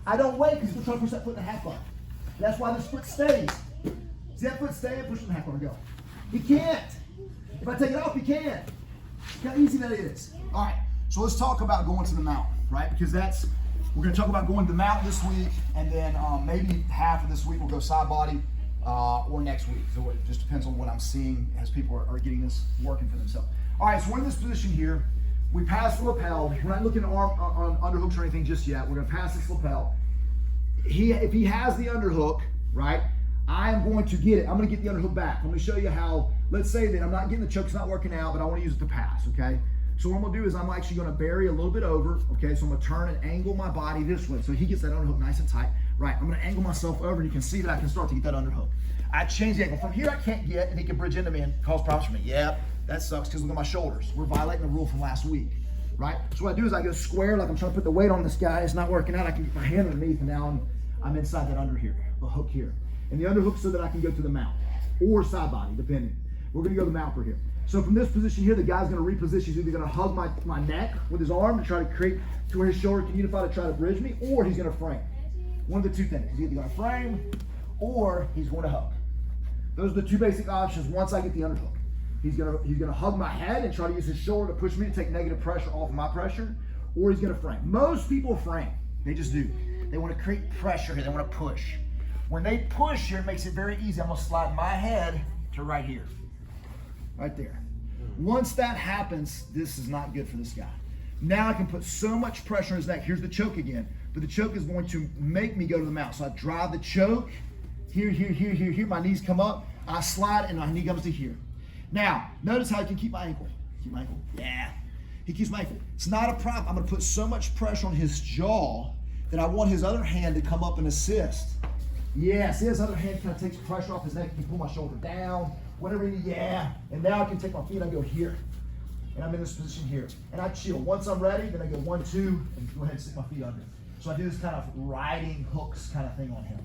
I don't wait because he's trying to push that foot and a half bar. That's why this foot stays. See that foot staying? Push it and a half bar, go. He can't. If I take it off, he can. Look how easy that is. All right, so let's talk about going to the mount, right? Because we're gonna talk about going to the mount this week, and then maybe half of this week we'll go side body, or next week. So it just depends on what I'm seeing as people are getting this working for themselves. All right, so we're in this position here. We pass the lapel. We're not looking at on underhooks or anything just yet. We're gonna pass this lapel. If he has the underhook, right, I am going to get it. I'm gonna get the underhook back. I'm gonna show you how, let's say that I'm not getting the choke, it's not working out, but I wanna use it to pass, okay? So what I'm gonna do is I'm actually gonna bury a little bit over, okay? So I'm gonna turn and angle my body this way. So he gets that underhook nice and tight. Right, I'm gonna angle myself over and you can see that I can start to get that underhook. I change the angle. From here I can't get, and he can bridge into me and cause problems for me. Yep, that sucks because look at my shoulders. We're violating the rule from last week, right? So what I do is I go square, like I'm trying to put the weight on this guy. It's not working out. I can get my hand underneath and now I'm inside that under here, the hook here. And the underhook so that I can go to the mount or side body, depending. We're gonna go to the mount for here. So from this position here, the guy's gonna reposition. He's either gonna hug my neck with his arm to try to create to where his shoulder can unify to try to bridge me, or he's gonna frame. One of the two things. He's either gonna frame or he's going to hug. Those are the two basic options once I get the underhook. He's gonna hug my head and try to use his shoulder to push me to take negative pressure off of my pressure, or he's gonna frame. Most people frame. They just do. They wanna create pressure here, they wanna push. When they push here, it makes it very easy. I'm gonna slide my head to right here. Right there. Once that happens, this is not good for this guy. Now I can put so much pressure on his neck. Here's the choke again. But the choke is going to make me go to the mount. So I drive the choke, here, my knees come up, I slide and my knee comes to here. Now, notice how I can keep my ankle. Keep my ankle, yeah. He keeps my ankle. It's not a problem. I'm gonna put so much pressure on his jaw that I want his other hand to come up and assist. Yeah, see his other hand kind of takes pressure off his neck. He can pull my shoulder down, whatever he, yeah. And now I can take my feet and I go here. And I'm in this position here. And I chill. Once I'm ready, then I go 1, 2, and go ahead and stick my feet under. So I do this kind of riding hooks kind of thing on him.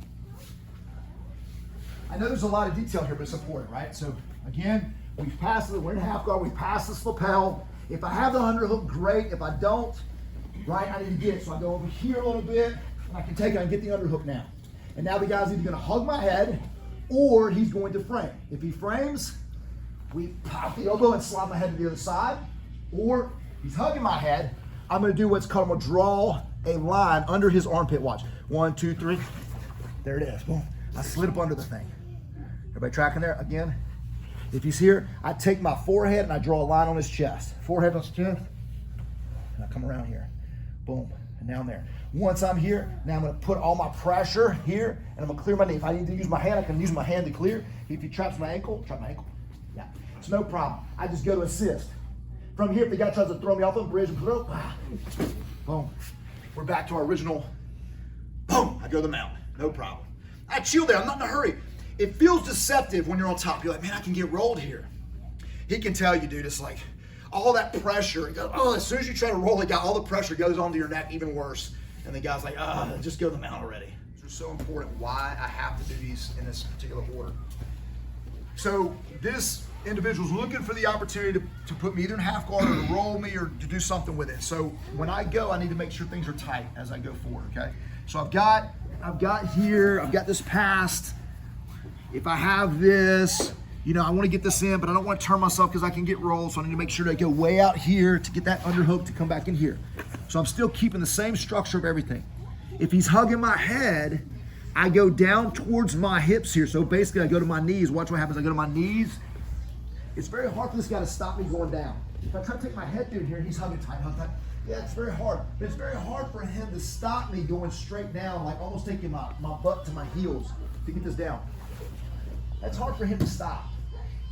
I know there's a lot of detail here, but it's important, right? So again, we've passed it, we're in half guard, we've passed this lapel. If I have the underhook, great. If I don't, right, I need to get it. So I go over here a little bit, and I can take it and get the underhook now. And now the guy's either gonna hug my head, or he's going to frame. If he frames, we pop the elbow and slide my head to the other side, or he's hugging my head, I'm gonna do what's called, I'm gonna draw a line under his armpit, watch. 1, 2, 3, there it is, boom. I slid up under the thing. Everybody tracking there? Again, if he's here, I take my forehead and I draw a line on his chest. Forehead on his chest, and I come around here, boom, and now I'm there. Once I'm here, now I'm gonna put all my pressure here, and I'm gonna clear my knee. If I need to use my hand, I can use my hand to clear. If he traps my ankle, trap my ankle. Yeah, it's no problem. I just go to assist. From here, if the guy tries to throw me off the bridge, boom. We're back to our original, boom, I go to the mount, no problem. I chill there, I'm not in a hurry. It feels deceptive when you're on top. You're like, man, I can get rolled here. He can tell you, dude, it's like all that pressure, as soon as you try to roll the guy, all the pressure goes onto your neck even worse. And the guy's like, just go to the mount already. It's so important why I have to do these in this particular order. So this individual's looking for the opportunity to put me either in half guard or to roll me or to do something with it. So when I go, I need to make sure things are tight as I go forward, okay? So I've got this passed. If I have this, you know, I want to get this in, but I don't want to turn myself because I can get rolled. So I need to make sure to go way out here to get that underhook to come back in here. So I'm still keeping the same structure of everything. If he's hugging my head, I go down towards my hips here. So basically I go to my knees. Watch what happens. I go to my knees. It's very hard for this guy to stop me going down. If I try to take my head through here and he's hugging tight, yeah, it's very hard. But it's very hard for him to stop me going straight down, like almost taking my butt to my heels to get this down. That's hard for him to stop.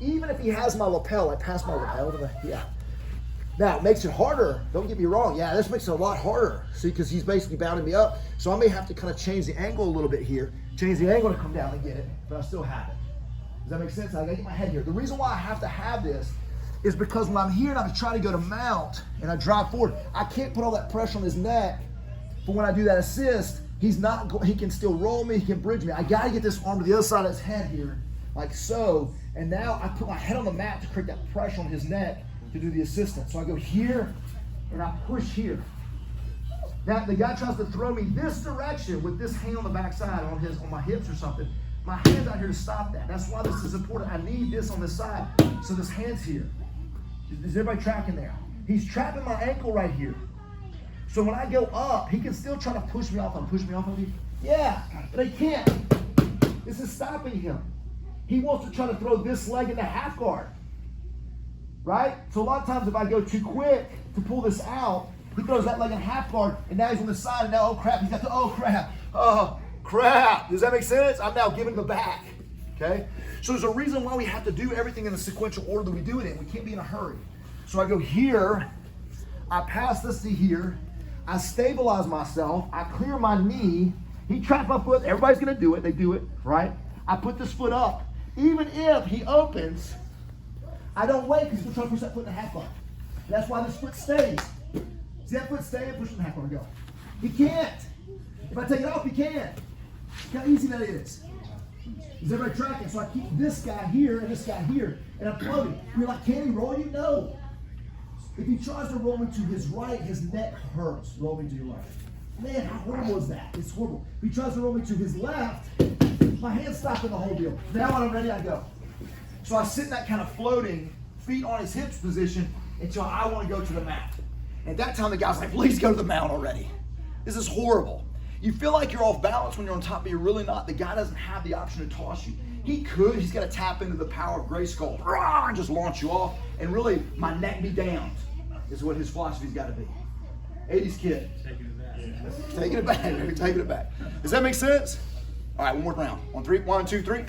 Even if he has my lapel, I pass my lapel to the, yeah. Now, it makes it harder. Don't get me wrong. Yeah, this makes it a lot harder. See, because he's basically bounding me up. So I may have to kind of change the angle a little bit here. Change the angle to come down and get it, but I still have it. Does that make sense? I gotta get my head here. The reason why I have to have this is because when I'm here and I'm trying to go to mount and I drive forward, I can't put all that pressure on his neck. But when I do that assist, he can still roll me, he can bridge me. I gotta get this arm to the other side of his head here, like so. And now I put my head on the mat to create that pressure on his neck to do the assistance. So I go here and I push here. Now the guy tries to throw me this direction with this hand on the backside on my hips or something. My hand's out here to stop that. That's why this is important. I need this on the side. So this hand's here. Is everybody tracking there? He's trapping my ankle right here. So when I go up, he can still try to push me off of me. Yeah, but he can't. This is stopping him. He wants to try to throw this leg into half guard. Right? So a lot of times if I go too quick to pull this out, he throws that leg in half guard, and now he's on the side, and now, oh crap, he's got the, oh crap. Does that make sense? I'm now giving the back, okay? So there's a reason why we have to do everything in the sequential order that we do it in. We can't be in a hurry. So I go here, I pass this to here, I stabilize myself, I clear my knee, he trapped my foot, everybody's gonna do it, they do it, right? I put this foot up. Even if he opens, I don't wait because he's gonna try to push that foot in the half guard. That's why this foot stays. See that foot stay and push it in the half guard and go. He can't. If I take it off, he can. Look how easy that is. Is everybody tracking? So I keep this guy here and this guy here, and I'm floating. You're like, can he roll you? No. If he tries to roll me to his right, his neck hurts. Roll me to your left. Man, how horrible is that? It's horrible. If he tries to roll me to his left, my hand's stopping the whole deal. Now when I'm ready, I go. So I sit in that kind of floating, feet on his hips position until I want to go to the mat. At that time, the guy's like, please go to the mount already. This is horrible. You feel like you're off balance when you're on top, but you're really not. The guy doesn't have the option to toss you. He could. He's got to tap into the power of Gray Skull and just launch you off. And really, my neck be down is what his philosophy's got to be. 80s kid. Taking it back. Yeah. Taking it back. Taking it back. Does that make sense? All right, one more round. 1, 2, 3.